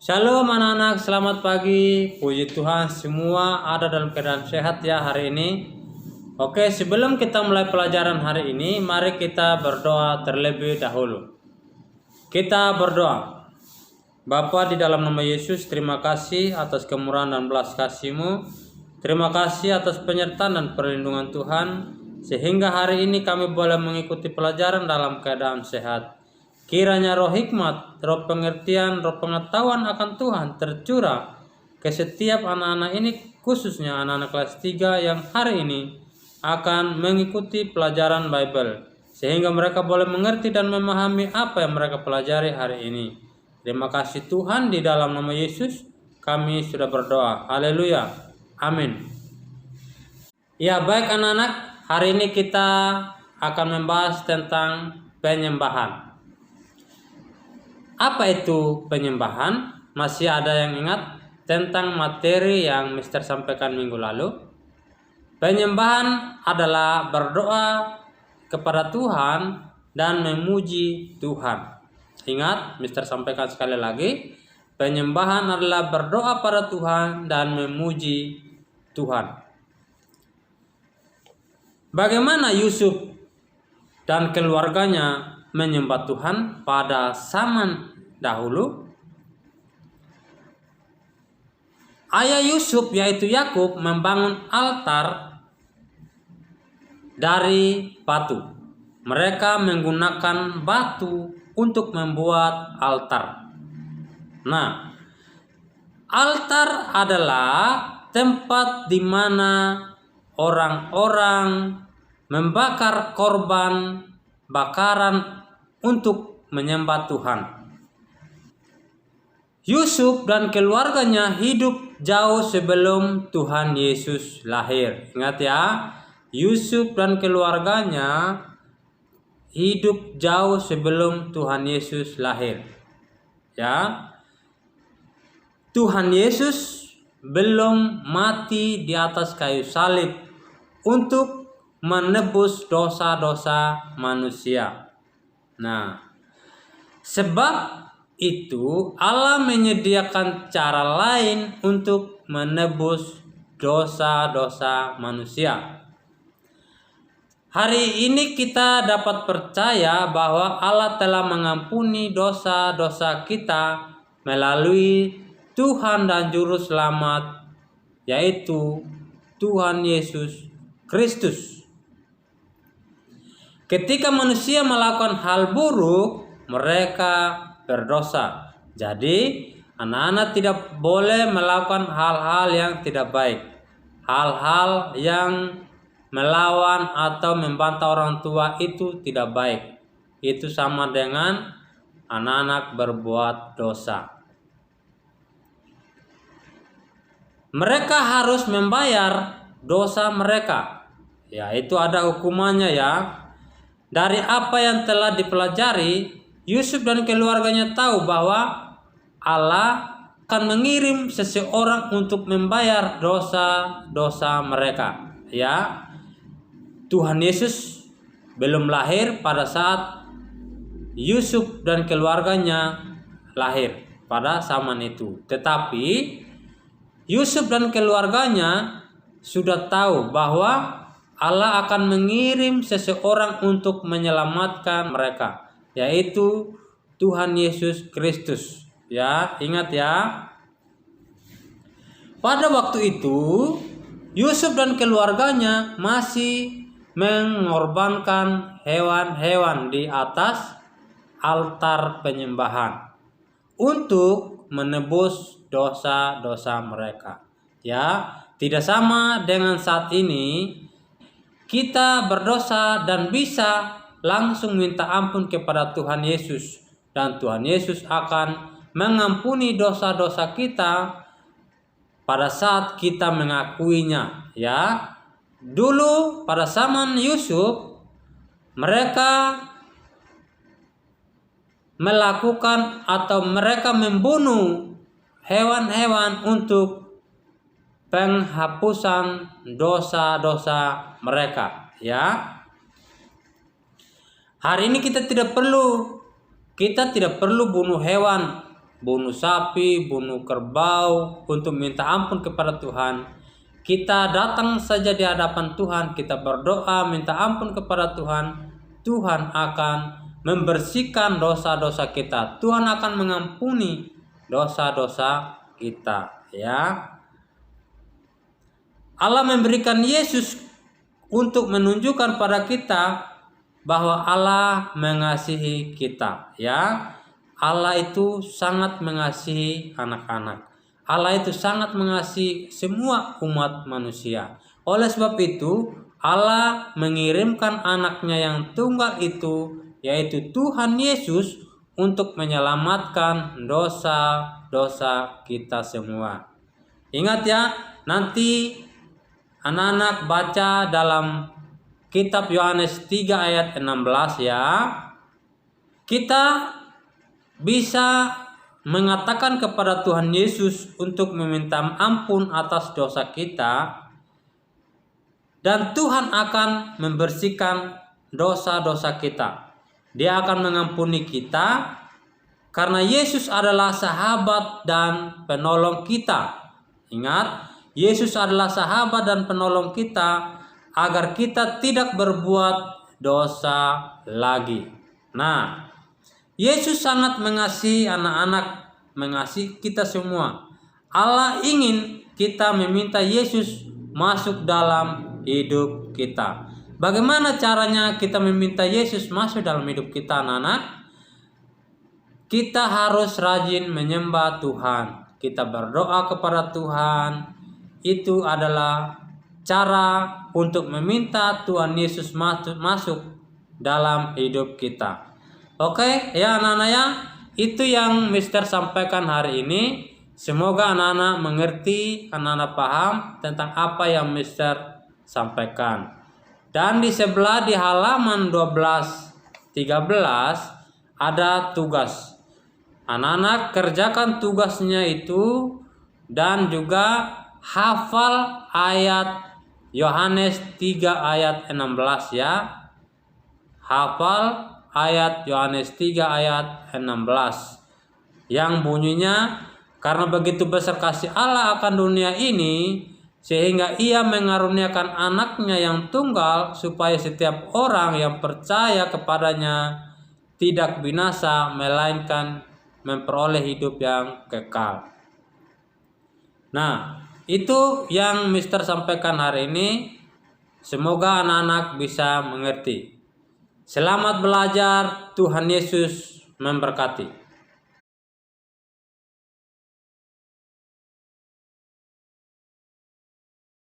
Shalom anak-anak, selamat pagi. Puji Tuhan semua ada dalam keadaan sehat ya hari ini. Oke, sebelum kita mulai pelajaran hari ini, mari kita berdoa terlebih dahulu. Kita berdoa. Bapa, di dalam nama Yesus, terima kasih atas kemurahan dan belas kasih-Mu. Terima kasih atas penyertaan dan perlindungan Tuhan, sehingga hari ini kami boleh mengikuti pelajaran dalam keadaan sehat. Kiranya roh hikmat, roh pengertian, roh pengetahuan akan Tuhan tercurah ke setiap anak-anak ini, khususnya anak-anak kelas 3 yang hari ini akan mengikuti pelajaran Bible, sehingga mereka boleh mengerti dan memahami apa yang mereka pelajari hari ini. Terima kasih Tuhan, di dalam nama Yesus kami sudah berdoa. Haleluya. Amin. Ya, baik anak-anak, hari ini kita akan membahas tentang penyembahan. Apa itu penyembahan? Masih ada yang ingat tentang materi yang Mister sampaikan minggu lalu? Penyembahan adalah berdoa kepada Tuhan dan memuji Tuhan. Ingat, Mister sampaikan sekali lagi, penyembahan adalah berdoa pada Tuhan dan memuji Tuhan. Bagaimana Yusuf dan keluarganya menyembah Tuhan pada zaman dahulu? Ayah Yusuf yaitu Yakub membangun altar dari batu. Mereka menggunakan batu untuk membuat altar. Nah, altar adalah tempat di mana orang-orang membakar korban bakaran untuk menyembah Tuhan. Yusuf dan keluarganya hidup jauh sebelum Tuhan Yesus lahir. Ingat ya, Yusuf dan keluarganya hidup jauh sebelum Tuhan Yesus lahir. Ya, Tuhan Yesus belum mati di atas kayu salib untuk menebus dosa-dosa manusia. Nah, sebab itu Allah menyediakan cara lain untuk menebus dosa-dosa manusia. Hari ini kita dapat percaya bahwa Allah telah mengampuni dosa-dosa kita melalui Tuhan dan Juru Selamat, yaitu Tuhan Yesus Kristus. Ketika manusia melakukan hal buruk, mereka berdosa. Jadi, anak-anak tidak boleh melakukan hal-hal yang tidak baik. Hal-hal yang melawan atau membantah orang tua itu tidak baik. Itu sama dengan anak-anak berbuat dosa. Mereka harus membayar dosa mereka. Ya, itu ada hukumannya ya. Dari apa yang telah dipelajari, Yusuf dan keluarganya tahu bahwa Allah akan mengirim seseorang untuk membayar dosa-dosa mereka. Ya, Tuhan Yesus belum lahir pada saat Yusuf dan keluarganya lahir pada zaman itu. Tetapi Yusuf dan keluarganya sudah tahu bahwa Allah akan mengirim seseorang untuk menyelamatkan mereka, yaitu Tuhan Yesus Kristus. Ya, ingat ya. Pada waktu itu, Yusuf dan keluarganya masih mengorbankan hewan-hewan di atas altar penyembahan untuk menebus dosa-dosa mereka. Ya, tidak sama dengan saat ini. Kita berdosa dan bisa langsung minta ampun kepada Tuhan Yesus, dan Tuhan Yesus akan mengampuni dosa-dosa kita pada saat kita mengakuinya. Ya, dulu pada zaman Yusuf mereka melakukan atau mereka membunuh hewan-hewan untuk penghapusan dosa-dosa mereka. Ya, hari ini kita tidak perlu bunuh hewan bunuh sapi, bunuh kerbau untuk minta ampun kepada Tuhan. Kita datang saja di hadapan Tuhan, kita berdoa minta ampun kepada Tuhan, Tuhan akan membersihkan dosa-dosa kita. Tuhan akan mengampuni dosa-dosa kita, ya. Allah memberikan Yesus untuk menunjukkan pada kita bahwa Allah mengasihi kita, ya. Allah itu sangat mengasihi anak-anak. Allah itu sangat mengasihi semua umat manusia. Oleh sebab itu, Allah mengirimkan anaknya yang tunggal itu, yaitu Tuhan Yesus, untuk menyelamatkan dosa-dosa kita semua. Ingat ya, nanti anak-anak baca dalam kitab Yohanes 3 ayat 16 ya. Kita bisa mengatakan kepada Tuhan Yesus untuk meminta ampun atas dosa kita, dan Tuhan akan membersihkan dosa-dosa kita. Dia akan mengampuni kita karena Yesus adalah sahabat dan penolong kita. Ingat, Yesus adalah sahabat dan penolong kita agar kita tidak berbuat dosa lagi. Nah, Yesus sangat mengasihi anak-anak, mengasihi kita semua. Allah ingin kita meminta Yesus masuk dalam hidup kita. Bagaimana caranya kita meminta Yesus masuk dalam hidup kita, anak-anak? Kita harus rajin menyembah Tuhan. Kita berdoa kepada Tuhan. Itu adalah cara untuk meminta Tuhan Yesus masuk dalam hidup kita. Oke, ya anak-anak ya, itu yang Mister sampaikan hari ini. Semoga anak-anak mengerti, anak-anak paham tentang apa yang Mister sampaikan. Dan di sebelah di halaman 12-13 ada tugas. Anak-anak kerjakan tugasnya itu dan juga hafal ayat Yohanes 3 ayat 16 ya. Hafal ayat Yohanes 3 ayat 16 yang bunyinya, karena begitu besar kasih Allah akan dunia ini sehingga ia mengaruniakan anaknya yang tunggal supaya setiap orang yang percaya kepadanya tidak binasa melainkan memperoleh hidup yang kekal. Nah, itu yang Mister sampaikan hari ini. Semoga anak-anak bisa mengerti. Selamat belajar, Tuhan Yesus memberkati.